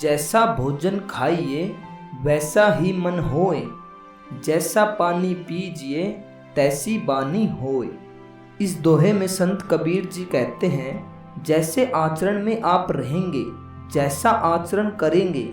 जैसा भोजन खाइए वैसा ही मन होए, जैसा पानी पीजिए तैसी बानी होए। इस दोहे में संत कबीर जी कहते हैं, जैसे आचरण में आप रहेंगे, जैसा आचरण करेंगे,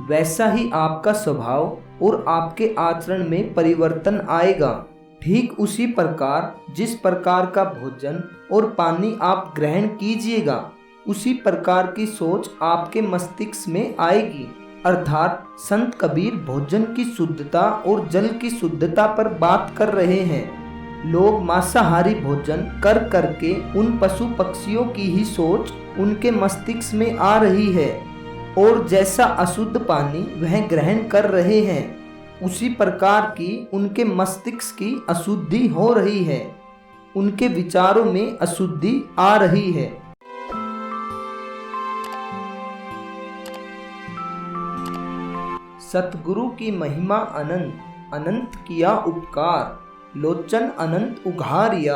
वैसा ही आपका स्वभाव और आपके आचरण में परिवर्तन आएगा। ठीक उसी प्रकार जिस प्रकार का भोजन और पानी आप ग्रहण कीजिएगा, उसी प्रकार की सोच आपके मस्तिष्क में आएगी। अर्थात संत कबीर भोजन की शुद्धता और जल की शुद्धता पर बात कर रहे हैं। लोग मांसाहारी भोजन कर करके उन पशु पक्षियों की ही सोच उनके मस्तिष्क में आ रही है, और जैसा अशुद्ध पानी वह ग्रहण कर रहे हैं, उसी प्रकार की उनके मस्तिष्क की अशुद्धि हो रही है, उनके विचारों में अशुद्धि आ रही है। सतगुरु की महिमा अनंत, अनंत किया उपकार, लोचन अनंत उघारिया,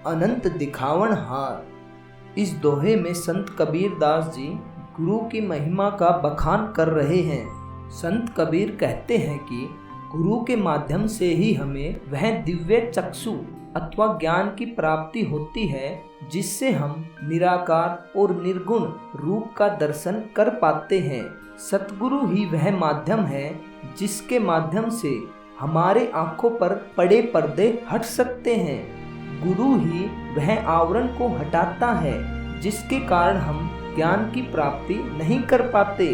अनंत दिखावन हार। इस दोहे में संत कबीर दास जी गुरु की महिमा का बखान कर रहे हैं। संत कबीर कहते हैं कि गुरु के माध्यम से ही हमें वह दिव्य चक्षु अथवा ज्ञान की प्राप्ति होती है, जिससे हम निराकार और निर्गुण रूप का दर्शन कर पाते हैं। सतगुरु ही वह माध्यम है जिसके माध्यम से हमारे आंखों पर पड़े पर्दे हट सकते हैं। गुरु ही वह आवरण को हटाता है जिसके कारण हम ज्ञान की प्राप्ति नहीं कर पाते,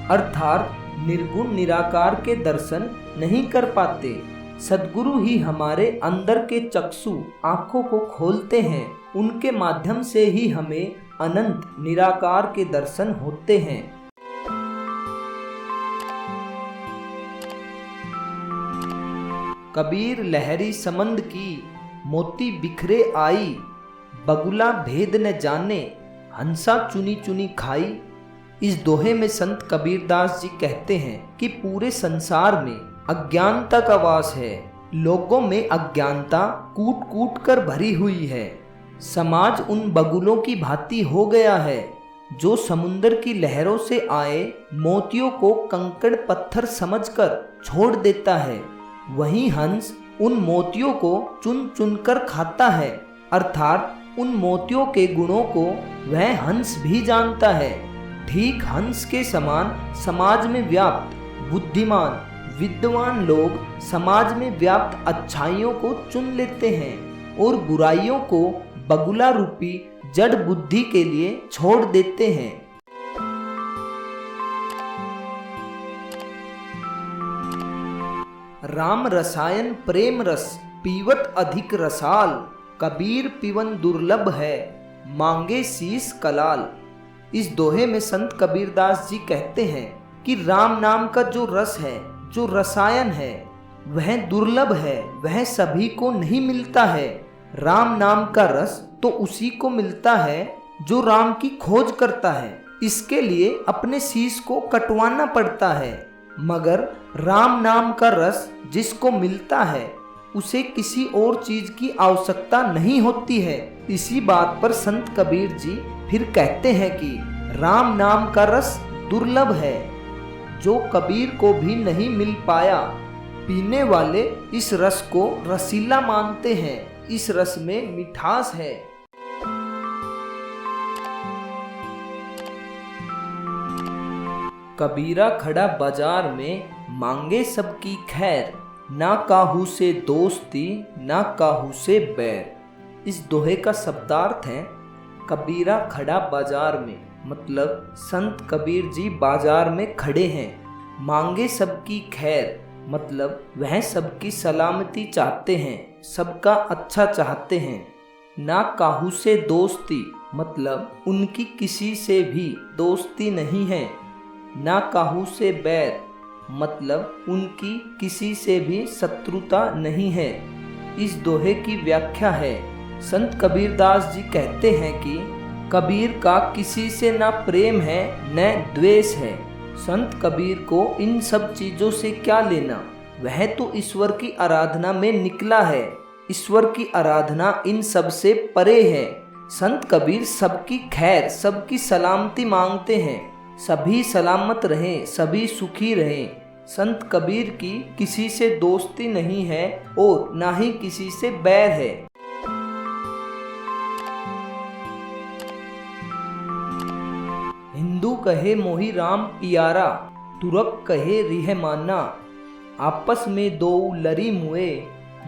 अर्थात निर्गुण निराकार के दर्शन नहीं कर पाते। सद्गुरु ही हमारे अंदर के चक्षु आंखों को खोलते हैं, उनके माध्यम से ही हमें अनंत निराकार के दर्शन होते हैं। कबीर लहरी समंद की, मोती बिखरे आई, बगुला भेद न जाने, हंसा चुनी चुनी खाई। इस दोहे में संत कबीरदास जी कहते हैं कि पूरे संसार में अज्ञानता का वास है। लोगों में अज्ञानता कूट कूट कर भरी हुई है। समाज उन बगुलों की भांति हो गया है जो समुद्र की लहरों से आए मोतियों को कंकड़ पत्थर समझकर छोड़ देता है। वहीं हंस उन मोतियों को चुन चुन कर खाता है, अर्थात उन मोतियों के गुणों को वह हंस भी जानता है। ठीक हंस के समान समाज में व्याप्त बुद्धिमान विद्वान लोग समाज में व्याप्त अच्छाइयों को चुन लेते हैं और बुराइयों को बगुला रूपी जड़ बुद्धि के लिए छोड़ देते हैं। राम रसायन प्रेम रस पीवत अधिक रसाल, कबीर पिवन दुर्लभ है मांगे शीस कलाल। इस दोहे में संत कबीरदास जी कहते हैं कि राम नाम का जो रस है, जो रसायन है, वह दुर्लभ है, वह सभी को नहीं मिलता है। राम नाम का रस तो उसी को मिलता है जो राम की खोज करता है। इसके लिए अपने शीश को कटवाना पड़ता है, मगर राम नाम का रस जिसको मिलता है उसे किसी और चीज की आवश्यकता नहीं होती है। इसी बात पर संत कबीर जी फिर कहते हैं कि राम नाम का रस दुर्लभ है, जो कबीर को भी नहीं मिल पाया। पीने वाले इस रस को रसीला मानते हैं, इस रस में मिठास है। कबीरा खड़ा बाजार में मांगे सबकी खैर, ना काहू से दोस्ती ना काहू से बैर। इस दोहे का शब्दार्थ है कबीरा खड़ा बाजार में, मतलब संत कबीर जी बाजार में खड़े हैं। मांगे सबकी खैर मतलब वह सबकी सलामती चाहते हैं, सबका अच्छा चाहते हैं। ना काहू से दोस्ती मतलब उनकी किसी से भी दोस्ती नहीं है। ना काहू से बैर मतलब उनकी किसी से भी शत्रुता नहीं है। इस दोहे की व्याख्या है, संत कबीरदास जी कहते हैं कि कबीर का किसी से न प्रेम है न द्वेष है। संत कबीर को इन सब चीजों से क्या लेना, वह तो ईश्वर की आराधना में निकला है। ईश्वर की आराधना इन सब से परे है। संत कबीर सबकी खैर, सबकी सलामती मांगते हैं, सभी सलामत रहें, सभी सुखी रहें। संत कबीर की किसी से दोस्ती नहीं है और ना ही किसी से बैर है। हिंदू कहे मोहि राम पियारा, तुरक कहे रिह माना। आपस में दो लरी मुए,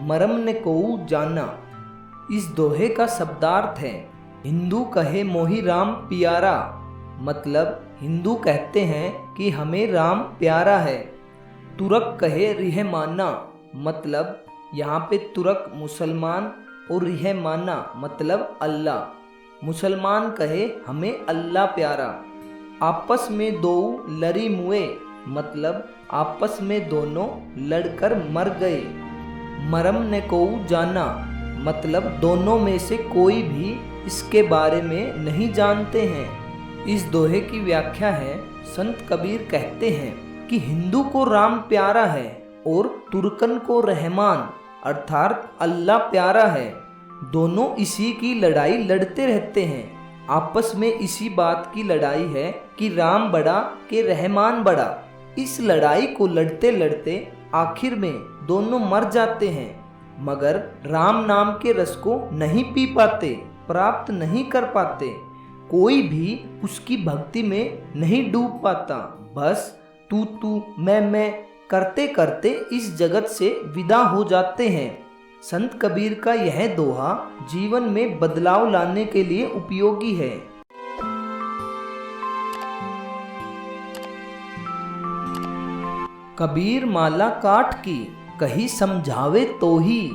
मरम ने कोऊ जाना। इस दोहे का शब्दार्थ है, हिंदू कहे मोहि राम पियारा, मतलब हिंदू कहते हैं कि हमें राम प्यारा है। तुरक कहे रिह माना, मतलब यहाँ पे तुरक मुसलमान और रिह माना मतलब अल्लाह। मुसलमान कहे हमें अल्लाह प्यारा। आपस में दो लरी मुए, मतलब आपस में दोनों लड़कर मर गए। मरम ने कोऊ जाना, मतलब दोनों में से कोई भी इसके बारे में नहीं जानते हैं। इस दोहे की व्याख्या है, संत कबीर कहते हैं कि हिंदू को राम प्यारा है और तुर्कन को रहमान अर्थात अल्लाह प्यारा है। दोनों इसी की लड़ाई लड़ते रहते हैं। आपस में इसी बात की लड़ाई है कि राम बड़ा कि रहमान बड़ा। इस लड़ाई को लड़ते लड़ते आखिर में दोनों मर जाते हैं, मगर राम नाम के रस को नहीं पी पाते, प्राप्त नहीं कर पाते। कोई भी उसकी भक्ति में नहीं डूब पाता। बस तू तू मैं करते करते इस जगत से विदा हो जाते हैं। संत कबीर का यह दोहा जीवन में बदलाव लाने के लिए उपयोगी है। कबीर माला काट की, कही समझावे तो ही।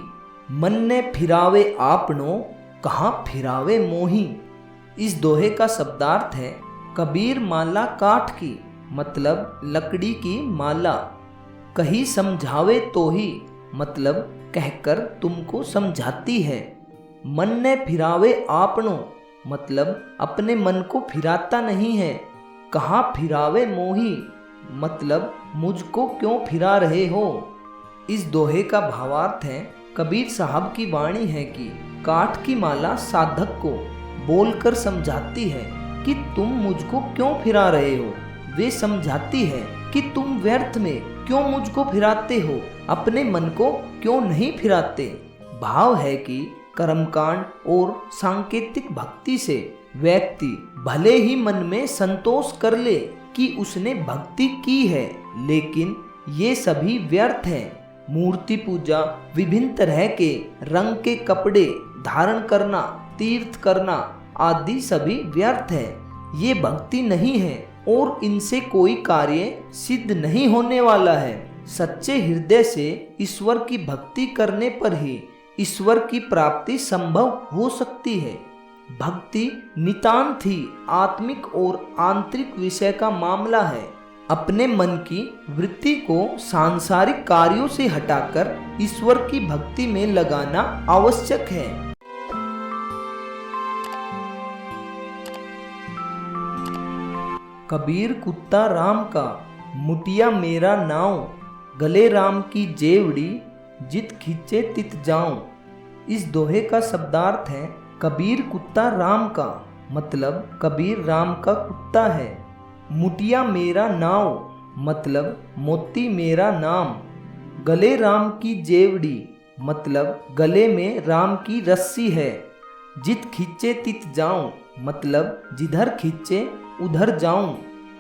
मन ने फिरावे आपनो, कहाँ फिरावे मोही। इस दोहे का शब्दार्थ है, कबीर माला काट की, मतलब लकड़ी की माला। कही समझावे तो ही, मतलब कहकर तुमको समझाती है। मन ने फिरावे आपनो, मतलब अपने मन को फिराता नहीं है। कहाँ फिरावे मोही, मतलब मुझको क्यों फिरा रहे हो। इस दोहे का भावार्थ है, कबीर साहब की वाणी है कि काठ की माला साधक को बोलकर समझाती है कि तुम मुझको क्यों फिरा रहे हो। वे समझाती है कि तुम व्यर्थ में क्यों मुझको फिराते हो, अपने मन को क्यों नहीं फिराते। भाव है कि कर्मकांड और सांकेतिक भक्ति से व्यक्ति भले ही मन में संतोष कर ले कि उसने भक्ति की है, लेकिन ये सभी व्यर्थ है। मूर्ति पूजा, विभिन्न तरह के रंग के कपड़े धारण करना, तीर्थ करना आदि सभी व्यर्थ है। ये भक्ति नहीं है और इनसे कोई कार्य सिद्ध नहीं होने वाला है। सच्चे हृदय से ईश्वर की भक्ति करने पर ही ईश्वर की प्राप्ति संभव हो सकती है। भक्ति नितांत ही आत्मिक और आंतरिक विषय का मामला है। अपने मन की वृत्ति को सांसारिक कार्यों से हटाकर ईश्वर की भक्ति में लगाना आवश्यक है। कबीर कुत्ता राम का, मुटिया मेरा नाव। गले राम की जेवड़ी, जित खींचे तित जाऊं। इस दोहे का शब्दार्थ है, कबीर कुत्ता राम का, मतलब कबीर राम का कुत्ता है। मुटिया मेरा नाव, मतलब मोती मेरा नाम। गले राम की जेवड़ी, मतलब गले में राम की रस्सी है। जित खींचे तित जाऊं, मतलब जिधर खींचे उधर जाऊं।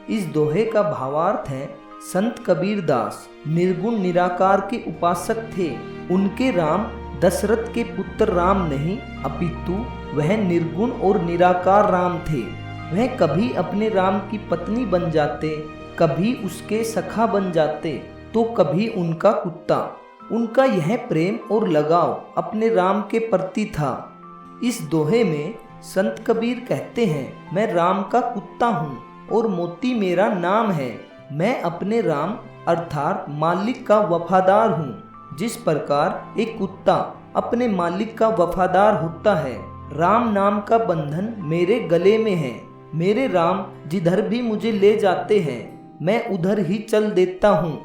इस दोहे का भावार्थ है, संत कबीरदास निर्गुण निराकार के उपासक थे। उनके राम दशरथ के पुत्र राम नहीं, अपितु वह निर्गुण और निराकार राम थे। वह कभी अपने राम की पत्नी बन जाते, कभी उसके सखा बन जाते, तो कभी उनका कुत्ता। उनका यह प्रेम और लगाव अपने राम के प्रति था। इस दोहे में संत कबीर कहते हैं, मैं राम का कुत्ता हूँ और मोती मेरा नाम है। मैं अपने राम अर्थात मालिक का वफादार हूँ। जिस प्रकार एक कुत्ता अपने मालिक का वफादार होता है, राम नाम का बंधन मेरे गले में है। मेरे राम जिधर भी मुझे ले जाते हैं, मैं उधर ही चल देता हूँ।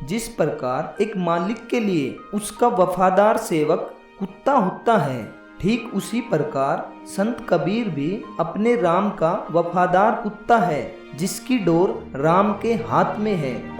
जिस प्रकार एक मालिक के लिए उसका वफादार सेवक कुत्ता होता है, ठीक उसी प्रकार संत कबीर भी अपने राम का वफादार कुत्ता है, जिसकी डोर राम के हाथ में है।